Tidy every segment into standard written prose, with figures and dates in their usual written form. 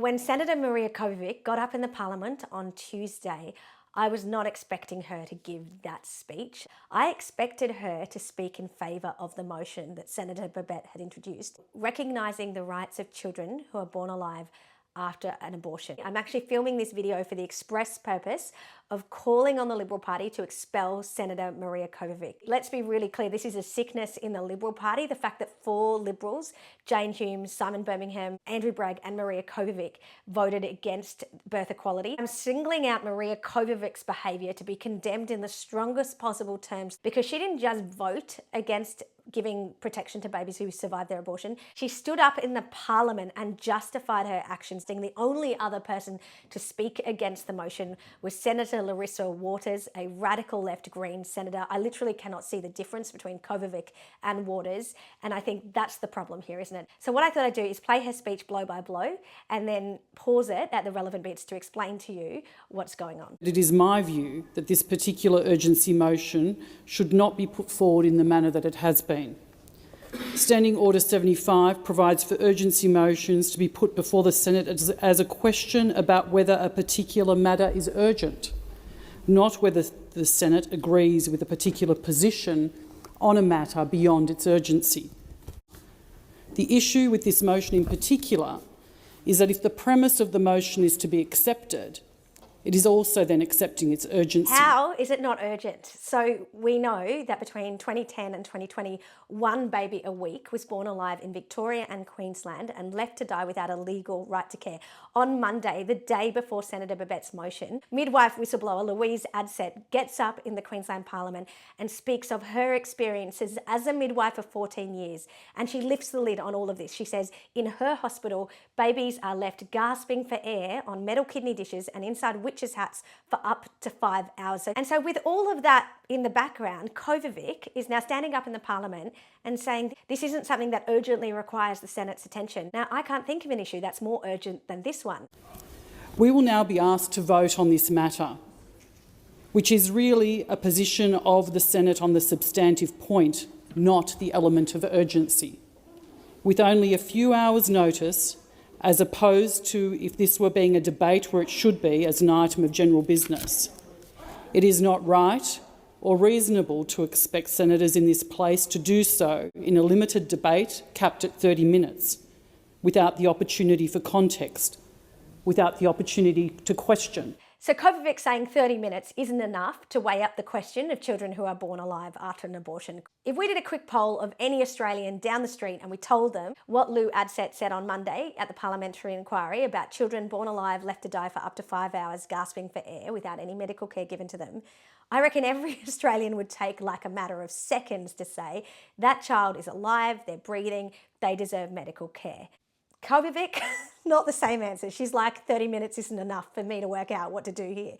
When Senator Maria Kovacic got up in the Parliament on Tuesday, I was not expecting her to give that speech. I expected her to speak in favour of the motion that Senator Babet had introduced, recognising the rights of children who are born alive after an abortion. I'm actually filming this video for the express purpose of calling on the Liberal Party to expel Senator Maria Kovacic. Let's be really clear, this is a sickness in the Liberal Party, the fact that 4 Liberals, Jane Hume, Simon Birmingham, Andrew Bragg and Maria Kovacic, voted against birth equality. I'm singling out Maria Kovacic's behaviour to be condemned in the strongest possible terms because she didn't just vote against giving protection to babies who survived their abortion. She stood up in the Parliament and justified her actions, saying the only other person to speak against the motion was Senator Larissa Waters, a radical left Green senator. I literally cannot see the difference between Kovacic and Waters, and I think that's the problem here, isn't it? So what I thought I'd do is play her speech blow by blow and then pause it at the relevant bits to explain to you what's going on. It is my view that this particular urgency motion should not be put forward in the manner that it has been. Standing Order 75 provides for urgency motions to be put before the Senate as a question about whether a particular matter is urgent, not whether the Senate agrees with a particular position on a matter beyond its urgency. The issue with this motion in particular is that if the premise of the motion is to be accepted, it is also then accepting its urgency. How is it not urgent? So we know that between 2010 and 2020, 1 baby a week was born alive in Victoria and Queensland and left to die without a legal right to care. On Monday, the day before Senator Babet's motion, midwife whistleblower Louise Adsett gets up in the Queensland Parliament and speaks of her experiences as a midwife for 14 years. And she lifts the lid on all of this. She says in her hospital, babies are left gasping for air on metal kidney dishes and inside witches' hats for up to 5 hours. And so with all of that in the background, Kovacic is now standing up in the Parliament and saying this isn't something that urgently requires the Senate's attention. Now, I can't think of an issue that's more urgent than this one. We will now be asked to vote on this matter, which is really a position of the Senate on the substantive point, not the element of urgency. With only a few hours' notice, as opposed to if this were being a debate where it should be as an item of general business. It is not right or reasonable to expect senators in this place to do so in a limited debate capped at 30 minutes, without the opportunity for context, without the opportunity to question. So Kovacic saying 30 minutes isn't enough to weigh up the question of children who are born alive after an abortion. If we did a quick poll of any Australian down the street and we told them what Lou Adsett said on Monday at the parliamentary inquiry about children born alive left to die for up to 5 hours gasping for air without any medical care given to them, I reckon every Australian would take like a matter of seconds to say that child is alive, they're breathing, they deserve medical care. Kovacic, not the same answer. She's like, 30 minutes isn't enough for me to work out what to do here.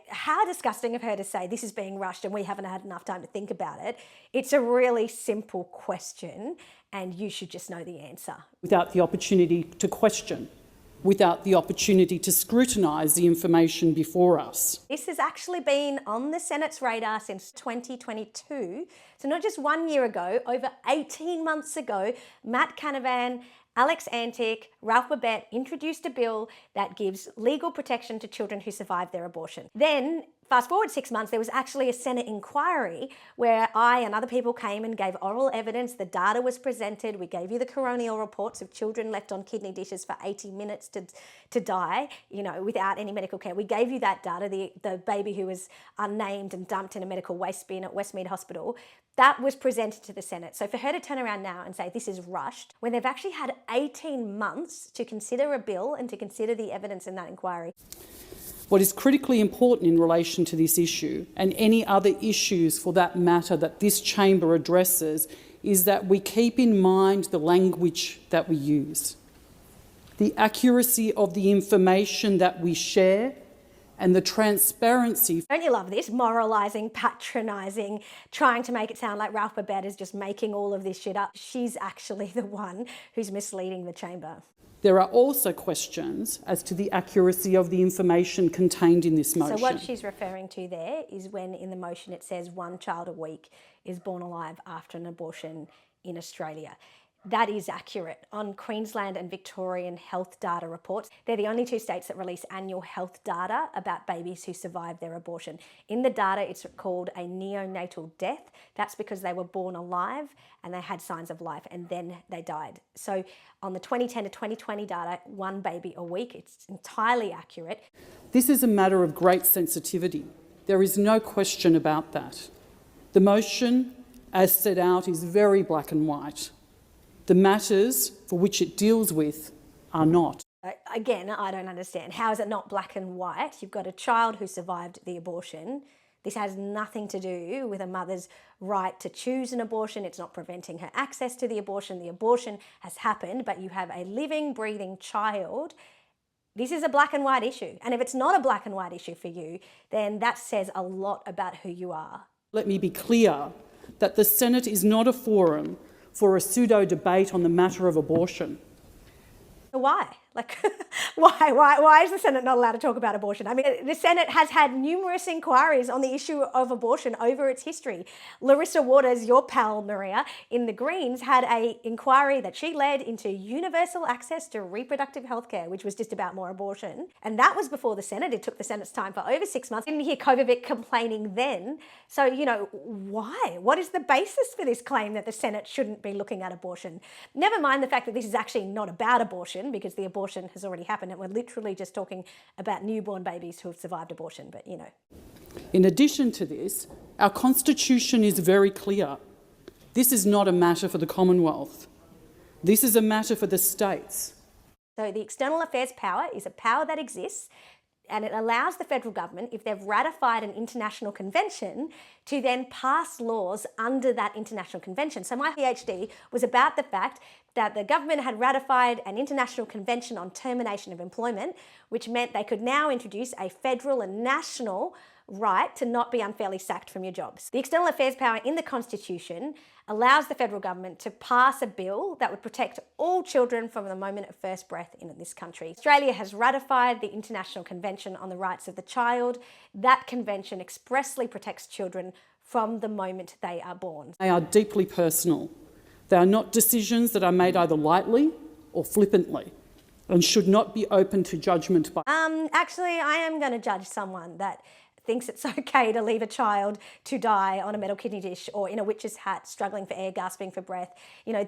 How disgusting of her to say this is being rushed and we haven't had enough time to think about it. It's a really simple question and you should just know the answer. Without the opportunity to question, without the opportunity to scrutinise the information before us. This has actually been on the Senate's radar since 2022. So not just 1 year ago, over 18 months ago, Matt Canavan, Alex Antic, Ralph Babet introduced a bill that gives legal protection to children who survive their abortion. Then, fast forward 6 months, there was actually a Senate inquiry where I and other people came and gave oral evidence. The data was presented. We gave you the coronial reports of children left on kidney dishes for 80 minutes to die, without any medical care. We gave you that data, the baby who was unnamed and dumped in a medical waste bin at Westmead Hospital. That was presented to the Senate. So for her to turn around now and say this is rushed, when they've actually had 18 months to consider a bill and to consider the evidence in that inquiry. What is critically important in relation to this issue, and any other issues for that matter that this chamber addresses, is that we keep in mind the language that we use, the accuracy of the information that we share, and the transparency. Don't you love this? Moralising, patronising, trying to make it sound like Ralph Babet is just making all of this shit up. She's actually the one who's misleading the chamber. There are also questions as to the accuracy of the information contained in this motion. So what she's referring to there is when in the motion it says 1 child a week is born alive after an abortion in Australia. That is accurate. On Queensland and Victorian health data reports, they're the only two states that release annual health data about babies who survived their abortion. In the data, it's called a neonatal death. That's because they were born alive and they had signs of life and then they died. So on the 2010 to 2020 data, one baby a week, it's entirely accurate. This is a matter of great sensitivity. There is no question about that. The motion, as set out, is very black and white. The matters for which it deals with are not. Again, I don't understand. How is it not black and white? You've got a child who survived the abortion. This has nothing to do with a mother's right to choose an abortion. It's not preventing her access to the abortion. The abortion has happened, but you have a living, breathing child. This is a black and white issue. And if it's not a black and white issue for you, then that says a lot about who you are. Let me be clear that the Senate is not a forum for a pseudo-debate on the matter of abortion. Why? Why is the Senate not allowed to talk about abortion? I mean, the Senate has had numerous inquiries on the issue of abortion over its history. Larissa Waters, your pal, Maria, in the Greens, had an inquiry that she led into universal access to reproductive health care, which was just about more abortion. And that was before the Senate. It took the Senate's time for over 6 months. I didn't hear Kovacic complaining then. So, why? What is the basis for this claim that the Senate shouldn't be looking at abortion? Never mind the fact that this is actually not about abortion, because the abortion has already happened and we're literally just talking about newborn babies who have survived abortion, but In addition to this, our Constitution is very clear. This is not a matter for the Commonwealth. This is a matter for the states. So the external affairs power is a power that exists, and it allows the federal government, if they've ratified an international convention, to then pass laws under that international convention. So my PhD was about the fact that the government had ratified an international convention on termination of employment, which meant they could now introduce a federal and national right to not be unfairly sacked from your jobs. The external affairs power in the Constitution allows the federal government to pass a bill that would protect all children from the moment of first breath in this country. Australia has ratified the International Convention on the Rights of the Child. That convention expressly protects children from the moment they are born. They are deeply personal. They are not decisions that are made either lightly or flippantly and should not be open to judgment by... Actually, I am going to judge someone that thinks it's okay to leave a child to die on a metal kidney dish or in a witch's hat, struggling for air, gasping for breath.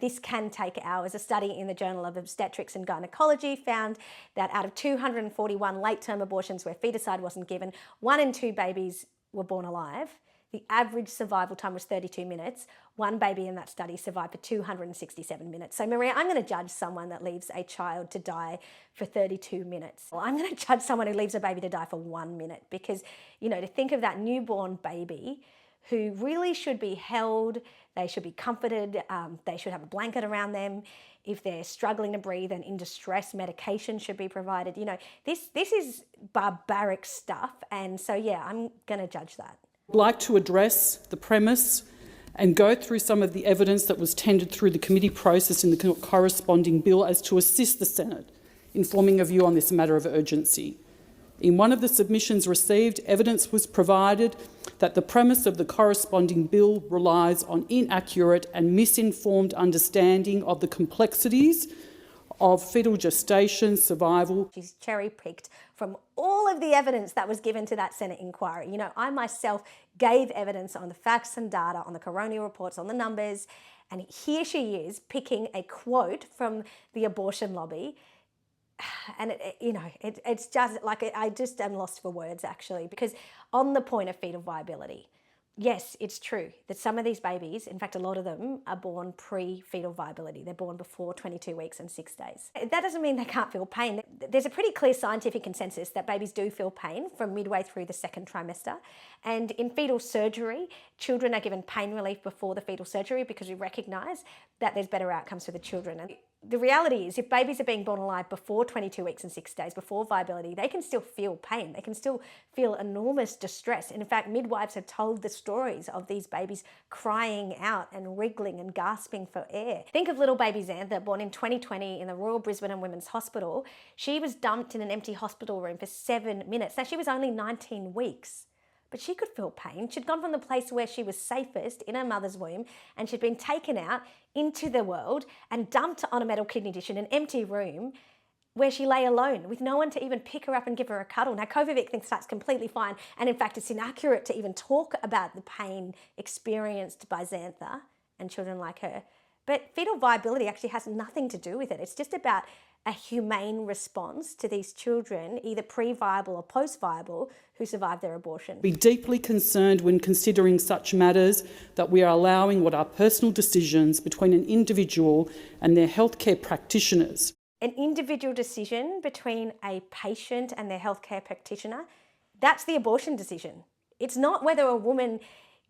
This can take hours. A study in the Journal of Obstetrics and Gynecology found that out of 241 late-term abortions where feticide wasn't given, 1 in 2 babies were born alive. The average survival time was 32 minutes. One baby in that study survived for 267 minutes. So Maria, I'm going to judge someone that leaves a child to die for 32 minutes. Well, I'm going to judge someone who leaves a baby to die for 1 minute because, to think of that newborn baby who really should be held, they should be comforted, they should have a blanket around them. If they're struggling to breathe and in distress, medication should be provided. This is barbaric stuff. And so, yeah, I'm going to judge that. I'd like to address the premise and go through some of the evidence that was tendered through the committee process in the corresponding bill as to assist the Senate in forming a view on this matter of urgency. In one of the submissions received, evidence was provided that the premise of the corresponding bill relies on inaccurate and misinformed understanding of the complexities of fetal gestation, survival. She's cherry-picked from all of the evidence that was given to that Senate inquiry. I myself gave evidence on the facts and data, on the coronial reports, on the numbers, and here she is picking a quote from the abortion lobby. And it's just like, I just am lost for words actually, because on the point of fetal viability, yes, it's true that some of these babies, in fact, a lot of them are born pre-fetal viability. They're born before 22 weeks and 6 days. That doesn't mean they can't feel pain. There's a pretty clear scientific consensus that babies do feel pain from midway through the second trimester. And in fetal surgery, children are given pain relief before the fetal surgery because we recognise that there's better outcomes for the children. And the reality is, if babies are being born alive before 22 weeks and 6 days, before viability, they can still feel pain. They can still feel enormous distress. And in fact, midwives have told the stories of these babies crying out and wriggling and gasping for air. Think of little baby Xantha, born in 2020 in the Royal Brisbane and Women's Hospital. She was dumped in an empty hospital room for 7 minutes. Now, she was only 19 weeks, but she could feel pain. She'd gone from the place where she was safest in her mother's womb, and she'd been taken out into the world and dumped on a metal kidney dish in an empty room where she lay alone with no one to even pick her up and give her a cuddle. Now, Kovacic thinks that's completely fine, and in fact, it's inaccurate to even talk about the pain experienced by Xantha and children like her. But fetal viability actually has nothing to do with it. It's just about a humane response to these children, either pre-viable or post-viable, who survived their abortion. Be deeply concerned when considering such matters that we are allowing what are personal decisions between an individual and their healthcare practitioners. An individual decision between a patient and their healthcare practitioner, that's the abortion decision. It's not whether a woman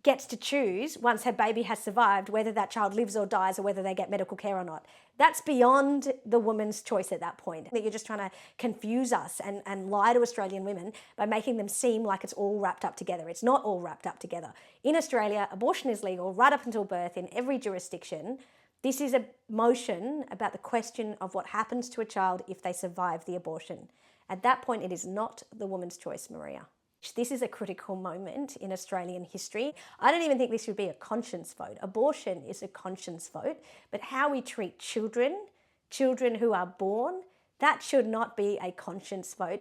gets to choose, once her baby has survived, whether that child lives or dies or whether they get medical care or not. That's beyond the woman's choice at that point. That you're just trying to confuse us and lie to Australian women by making them seem like it's all wrapped up together. It's not all wrapped up together. In Australia, abortion is legal right up until birth in every jurisdiction. This is a motion about the question of what happens to a child if they survive the abortion. At that point, it is not the woman's choice, Maria. This is a critical moment in Australian history. I don't even think this should be a conscience vote. Abortion is a conscience vote, but how we treat children who are born, that should not be a conscience vote.